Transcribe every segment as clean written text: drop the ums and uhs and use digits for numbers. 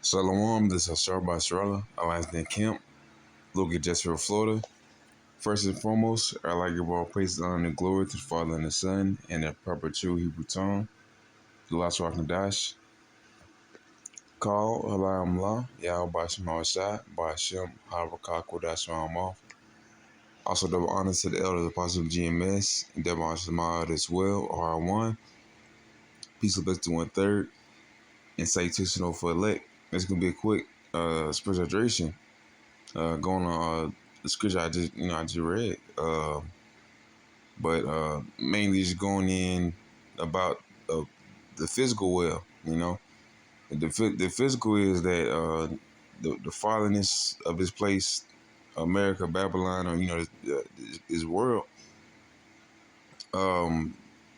Shalom, this is Ashar Basrala, Alliance in Camp, located Jessville, Florida. First and foremost, I'd like to give all praise, honor, and glory to the Father and the Son, and the proper true Hebrew tongue, the last rock and dash. Call, Halam La, Yahweh Bashim Hawashai, Bashim, Harakah Kodash Ramath. Also, double honor to the elders, Apostle GMS, and double honor to my elders as well, R1. Peace of blessing to 1/3, and salutation for elect. It's going to be a quick spiritual hydration. Going on the scripture I just read, but mainly just going in about the physical well. The physical is that the fatherlessness of this place, America, Babylon, or this world.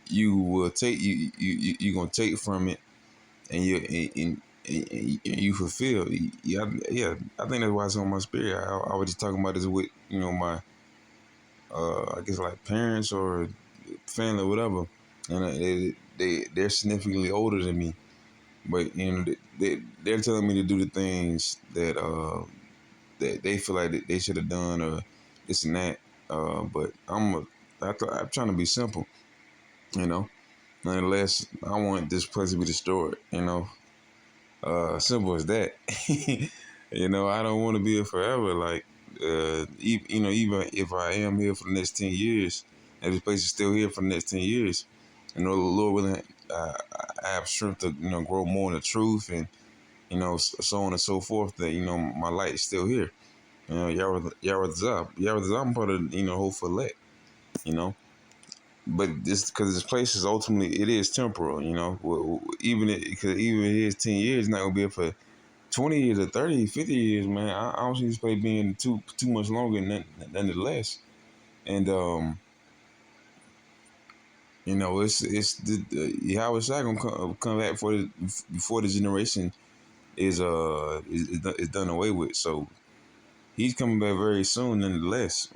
You will take you gonna take from it, and you fulfill. Yeah. I think that's why it's on my spirit. I was just talking about this with my I guess like parents or family or whatever, and they're significantly older than me, but they're telling me to do the things that they feel like that they should have done or this and that. But I'm trying to be simple, you know. Nonetheless, I want this place to be destroyed, simple as that. I don't want to be here forever. Like, even if I am here for the next 10 years, and this place is still here for the next 10 years, the Lord willing, I have strength to, grow more in the truth and, so on and so forth, that, my light is still here. Yahweh Zah, I'm part of, Hope for Elect, But because this place is ultimately, it is temporal, even because even if it is 10 years, it's not going to be here for 20 years or 30, 50 years, man. I don't see this place being too much longer nonetheless. And it's Yahweh Shai gonna come back before the generation is done away with. So he's coming back very soon nonetheless.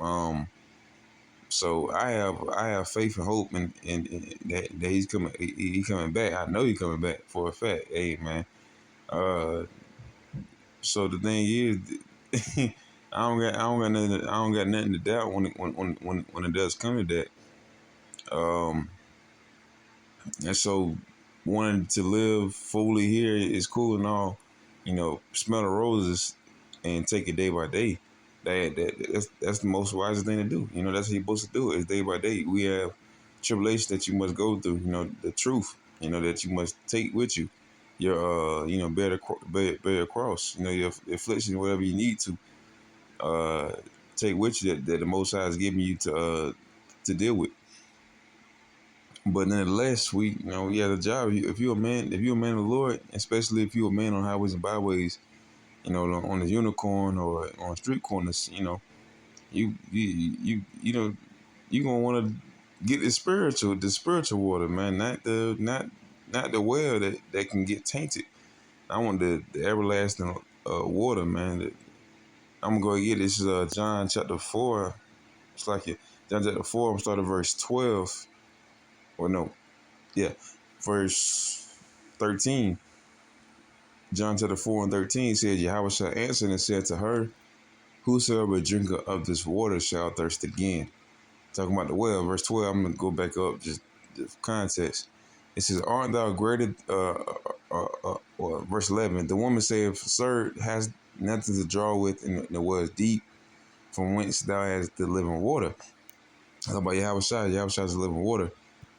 So I have faith and hope in that he's coming back. I know he's coming back for a fact. Hey, man. So the thing is, I don't got nothing to doubt when it does come to that. And so wanting to live fully here is cool and all, smell the roses and take it day by day. That's the most wisest thing to do. That's what you're supposed to do, is day by day. We have tribulation that you must go through, the truth, that you must take with you. Your bear the cross, your affliction, whatever you need to take with you, that the Most High is giving you to deal with. But nonetheless, we have a job. If you're a man of the Lord, especially if you're a man on highways and byways, on the unicorn or on street corners, you gonna want to get the spiritual water, man, not the well that can get tainted. I want the everlasting water, man. I'm gonna go get this. John chapter 4. It's like John chapter 4. I'm starting verse 12. Or no, yeah, verse 13. John chapter 4 and 13 said, Yahweh shall answer and said to her, whosoever drinketh of this water shall thirst again. Talking about the well, verse 12. I'm gonna go back up just the context. It says, art thou greater? Verse 11. The woman said, sir, has nothing to draw with, and the well is deep, from whence thou hast the living water. Talking about Yahweh Shai is the living water.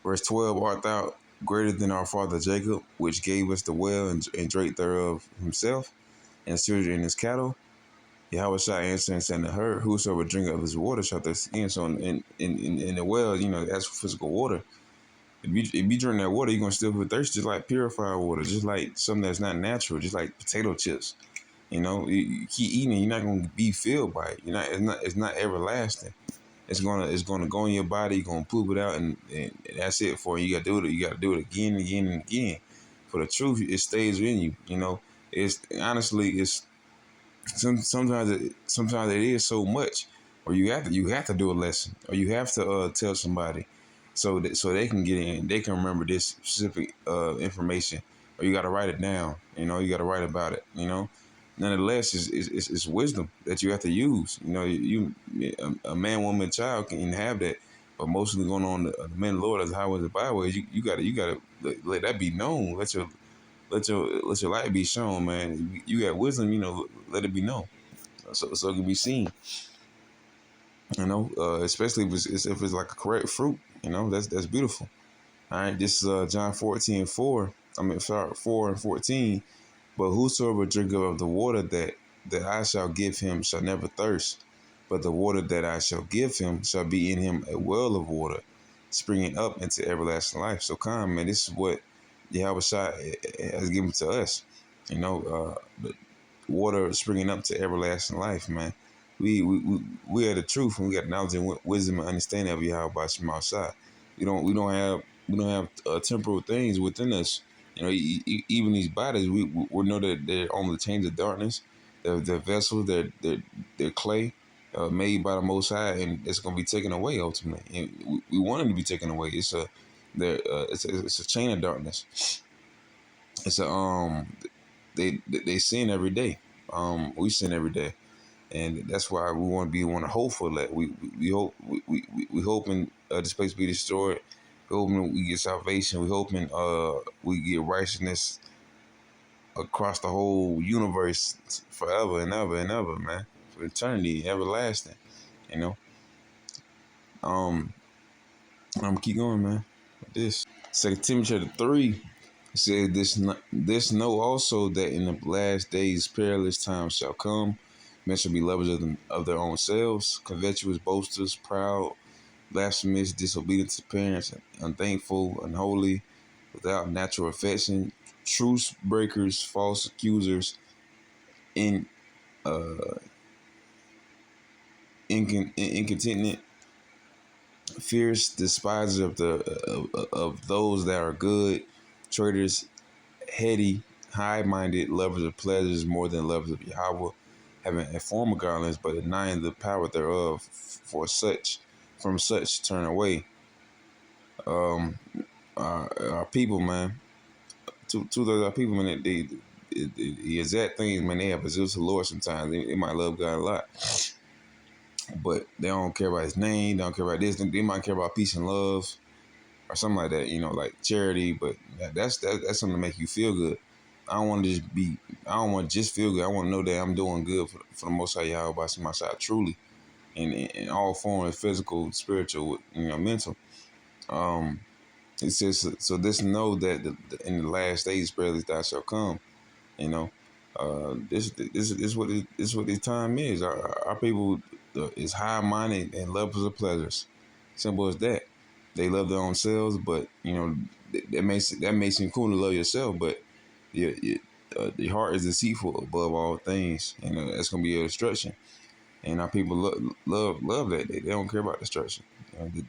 Verse 12. Art thou greater than our father Jacob, which gave us the well and drank thereof himself, and stewarded in his cattle? Yahweh Shai answered and said to her, whosoever drink of his water shall thirst again. So in the well, that's physical water. If you drink that water, you're gonna still feel thirsty, just like purified water, just like something that's not natural, just like potato chips. You keep eating it, you're not gonna be filled by it. It's not everlasting. It's gonna go in your body, you're gonna poop it out, and that's it for you. You gotta do it again and again and again. For the truth, it stays in you. It's honestly, it's sometimes it is so much, or you have to do a lesson, or you have to tell somebody, so they can get in, they can remember this specific information or you got to write it down. You got to write about it. Nonetheless, it's wisdom that you have to use. A man, woman, child can have that, but mostly going on the men, Lord, as highways and byways. You gotta let that be known. Let your light be shown, man. You got wisdom, let it be known, so it can be seen. Especially if it's like a correct fruit. That's beautiful. All right, this is John 14:4. I mean, sorry, 4:14. But whosoever drinketh of the water that I shall give him shall never thirst. But the water that I shall give him shall be in him a well of water, springing up into everlasting life. So come, man, this is what Yahweh Shai has given to us. The water springing up to everlasting life, man. We are the truth, and we got knowledge and wisdom and understanding of Yahweh by Shema Shai. We don't have temporal things within us. Even these bodies, we know that they're on the chains of darkness. They're vessels, they're clay, made by the Most High, and it's going to be taken away ultimately. And we want them to be taken away. It's a chain of darkness. It's a they sin every day. We sin every day, and that's why we want to hope for that. We hope we hoping this place be destroyed. We hoping we get salvation. We hoping we get righteousness across the whole universe forever and ever and ever, man, for eternity, everlasting. You know. I'm gonna keep going, man. With this 2 Timothy 3 said this know also that in the last days perilous times shall come. Men shall be lovers of their own selves, covetous, boasters, proud, blasphemous, disobedient to parents, unthankful, unholy, without natural affection, truce breakers, false accusers, in incontinent, fierce, despisers of those that are good, traitors, heady, high-minded, lovers of pleasures more than lovers of Yahweh, having a form of godliness, but denying the power thereof. From such turn away. Our people, man. Two thirds of our people, man. The exact things, man. They have a zealous of the Lord. Sometimes they might love God a lot, but they don't care about His name. They don't care about this. They might care about peace and love or something like that. Like charity. But that's something to make you feel good. I don't want to just be. I don't want to just feel good. I want to know that I'm doing good for the Most High Yahweh by my side, truly, in all forms, physical, spiritual, mental. Um, it says, so this know that in the last days, perilous thou shall come. You know, this is what this time is. Our people is high minded and lovers of pleasures. Simple as that. They love their own selves, but that may seem cool to love yourself, but the heart is deceitful above all things, and that's gonna be a destruction. And our people love that. They don't care about destruction.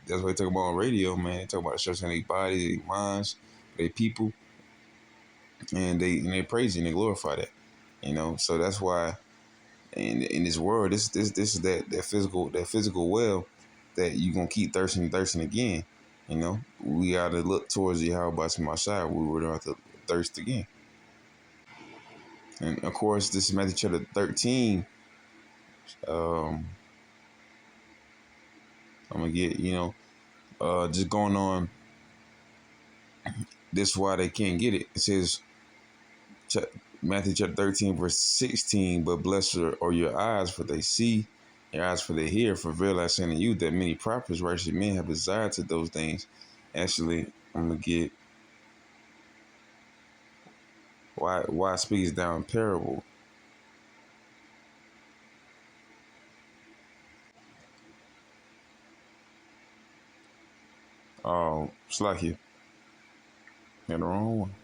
That's what they talk about on radio, man. They talk about destruction of their bodies, their minds, their people, and they praise and they glorify that. So that's why in this world, this is that physical well that you gonna keep thirsting again. We gotta look towards the how about my side. We were gonna have to thirst again. And of course, this is Matthew chapter 13. Um, I'm gonna get just going on. This is why they can't get it. It says Matthew chapter 13 verse 16. But blessed are your eyes, for they see, your eyes for they hear. For verily I say unto you that many prophets, righteous men, have desired to those things. Actually, I'm gonna get why speaks thou in parable. Oh, Slacky, got the wrong one.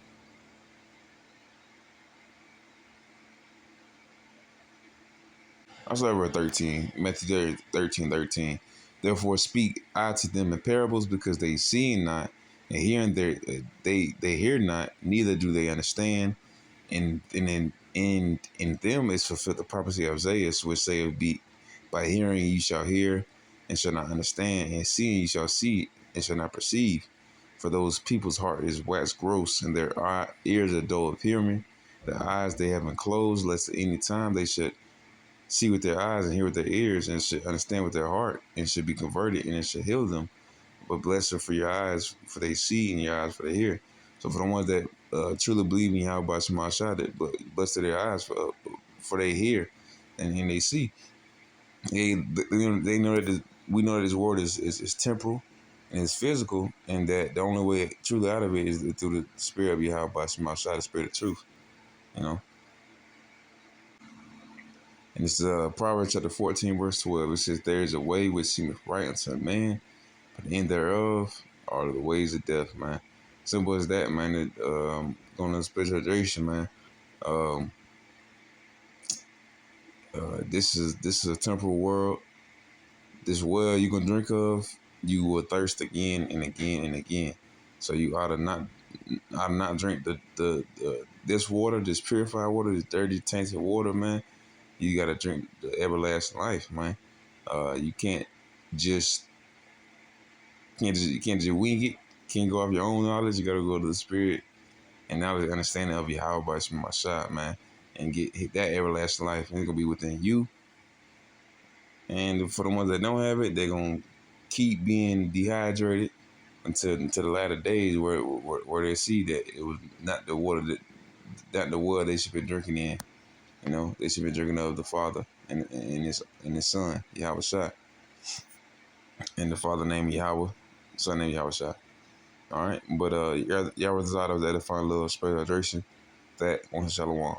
I was over 13. Matthew 13:13. Therefore speak I to them in parables, because they see not, and hearing they hear not, neither do they understand. And in them is fulfilled the prophecy of Isaiah, which saith, "Be by hearing you shall hear, and shall not understand, and seeing you shall see, and shall not perceive." For those people's heart is waxed gross, and their ears are dull of hearing. The eyes they have been closed, lest at any time they should see with their eyes and hear with their ears, and should understand with their heart, and should be converted, and it should heal them. But blessed are for your eyes, for they see, and your eyes, for they hear. So for the ones that truly believe in Yahweh Shema Shah, that blessed are their eyes, for they hear, and they see. They know that we know that His word is temporal and it's physical, and that the only way truly out of it is through the spirit of Yahweh Shema Shah, the spirit of truth. You know, and it's Proverbs chapter 14, verse 12. It says, "There is a way which seemeth right unto a man, but the end thereof are the ways of death." Man, simple as that, man. Going to spiritual hydration, man. Um, this is a temporal world. This well you're gonna drink of, you will thirst again and again and again. So you ought to not drink the this water, this purified water, this dirty tainted water, man. You gotta drink the everlasting life, man. You just you can't just wing it. Can't go off your own knowledge. You gotta go to the spirit and knowledge and understanding of Yahweh by my shot, man, and hit that everlasting life. And it's gonna be within you. And for the ones that don't have it, they're gonna keep being dehydrated until the latter days, where they see that it was not the water not the water they should be drinking in. You know, they should be drinking of the Father and his Son Yahweh Shai, and the Father named Yahweh, Son named Yahweh Shai. All right, but Yahweh Zad of that edifying little spiritual hydration. That one shalom.